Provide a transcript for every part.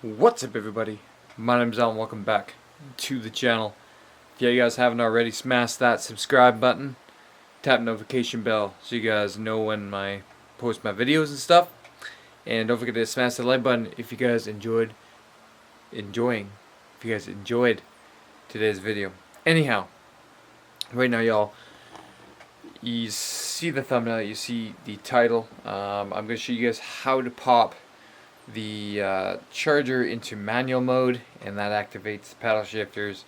What's up, everybody? My name's Alan. Welcome back to the channel. If you guys haven't already, smash that subscribe button, tap notification bell so you guys know when I post my videos and stuff. And don't forget to smash the like button if you guys enjoyed today's video. Anyhow, right now, y'all, you see the thumbnail, you see the title. I'm going to show you guys how to pop the charger into manual mode, and that activates the paddle shifters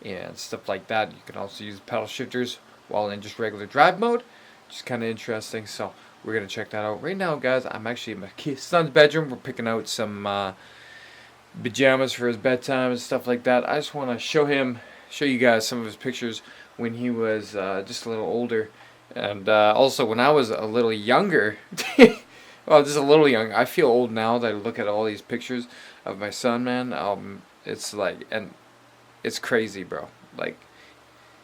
and stuff like that. You can also use paddle shifters while in just regular drive mode, which is kind of interesting. So we're gonna check that out right now, guys. I'm actually in my son's bedroom. We're picking out some pajamas for his bedtime and stuff like that. I just want to show you guys some of his pictures when he was just a little older, and also when I was a little younger. Well, just a little young. I feel old now that I look at all these pictures of my son, man. It's like, and it's crazy, bro. Like,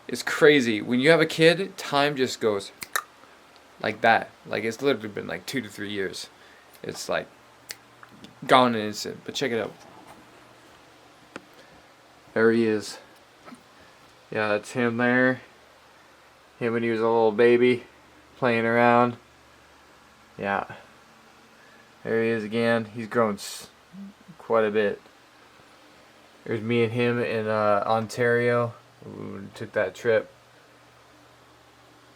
it's crazy. When you have a kid, time just goes like that. Like, it's literally been like 2 to 3 years. It's like gone in an instant. But check it out. There he is. Yeah, that's him there. Him when he was a little baby, playing around. Yeah. There he is again. He's grown quite a bit. There's me and him in Ontario. We took that trip.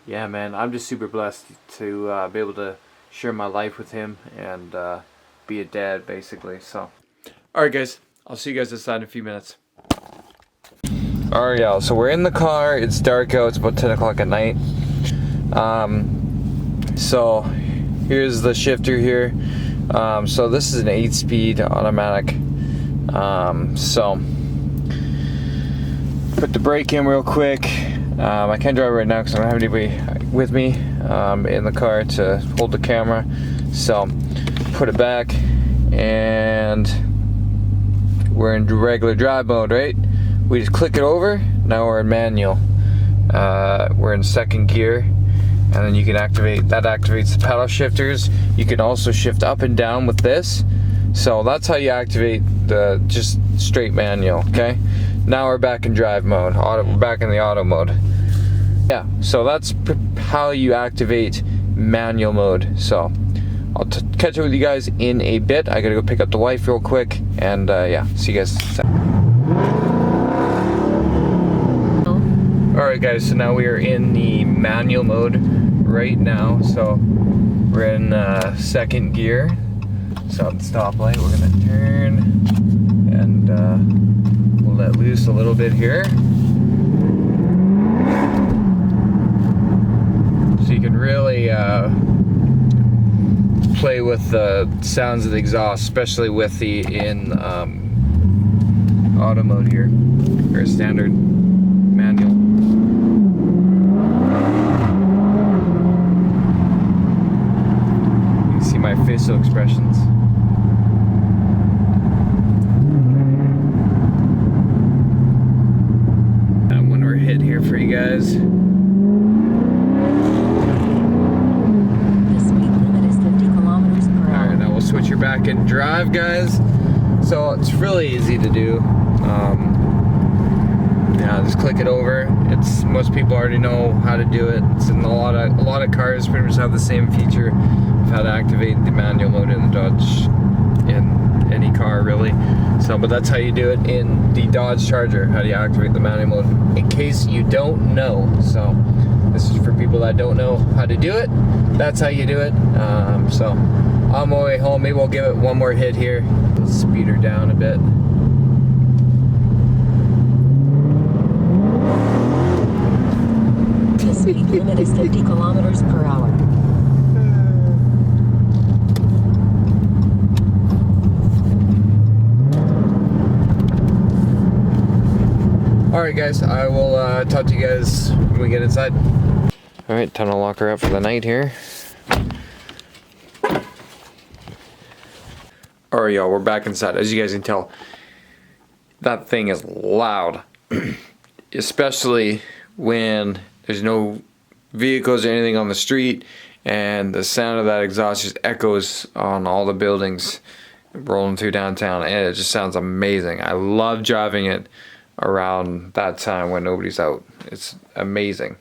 Yeah, man, I'm just super blessed to be able to share my life with him and be a dad, basically. So, alright, guys, I'll see you guys inside in a few minutes. Alright, y'all, so we're in the car. It's dark out. It's about 10 o'clock at night. So here's the shifter here. So this is an 8-speed automatic. So put the brake in real quick. I can't drive right now because I don't have anybody with me in the car to hold the camera. So put it back, and we're in regular drive mode, right? We just click it over. Now we're in manual. We're in second gear. And then you can activates the paddle shifters. You can also shift up and down with this. So that's how you activate the just straight manual, okay? Now we're back in drive mode. We're back in the auto mode. Yeah, so that's how you activate manual mode. So I'll catch up with you guys in a bit. I gotta go pick up the wife real quick. And yeah, see you guys. Alright, guys, so now we are in the manual mode right now. So we're in second gear. So at the stoplight, we're gonna turn and we'll let loose a little bit here. So you can really play with the sounds of the exhaust, especially with the in auto mode here, or standard manual. My facial expressions. And when we're hit here for you guys. The speed limit is 50 kilometers per hour. Alright, now we'll switch her back in drive, guys. So it's really easy to do. Yeah, just click it over. Most people already know how to do it. It's in a lot of cars pretty much have the same feature of how to activate the manual mode in the Dodge, in any car really. So, but that's how you do it in the Dodge Charger. How do you activate the manual mode? In case you don't know. So this is for people that don't know how to do it. That's how you do it. So on my way home, maybe we'll give it one more hit here. Let's speed her down a bit. The speed limit is 50 kilometers per hour. Alright, guys, I will talk to you guys when we get inside. Alright, time to lock her up for the night here. Alright, y'all, we're back inside. As you guys can tell, that thing is loud. Especially when there's no vehicles or anything on the street, and the sound of that exhaust just echoes on all the buildings rolling through downtown, and it just sounds amazing. I love driving it around that time when nobody's out. It's amazing.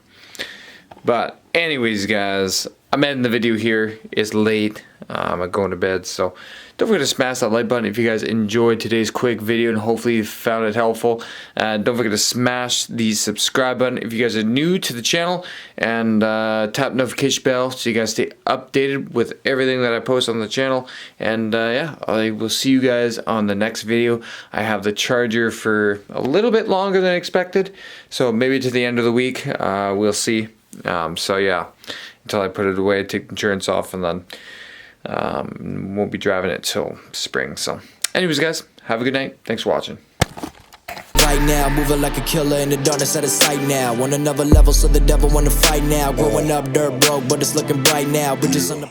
But anyways, guys, I'm ending the video here. It's late. I'm going to bed, so don't forget to smash that like button if you guys enjoyed today's quick video, and hopefully you found it helpful. And don't forget to smash the subscribe button if you guys are new to the channel, and tap notification bell so you guys stay updated with everything that I post on the channel. And yeah, I will see you guys on the next video. I have the charger for a little bit longer than expected, so maybe to the end of the week. We'll see. So yeah, until I put it away, take the insurance off, and then won't be driving it till spring. So anyways, guys, have a good night. Thanks for watching. Right now, moving like a killer in the darkness out of sight now. On another level, so the devil wanna fight now. Growing up dirt broke, but it's looking bright now. Bridges on the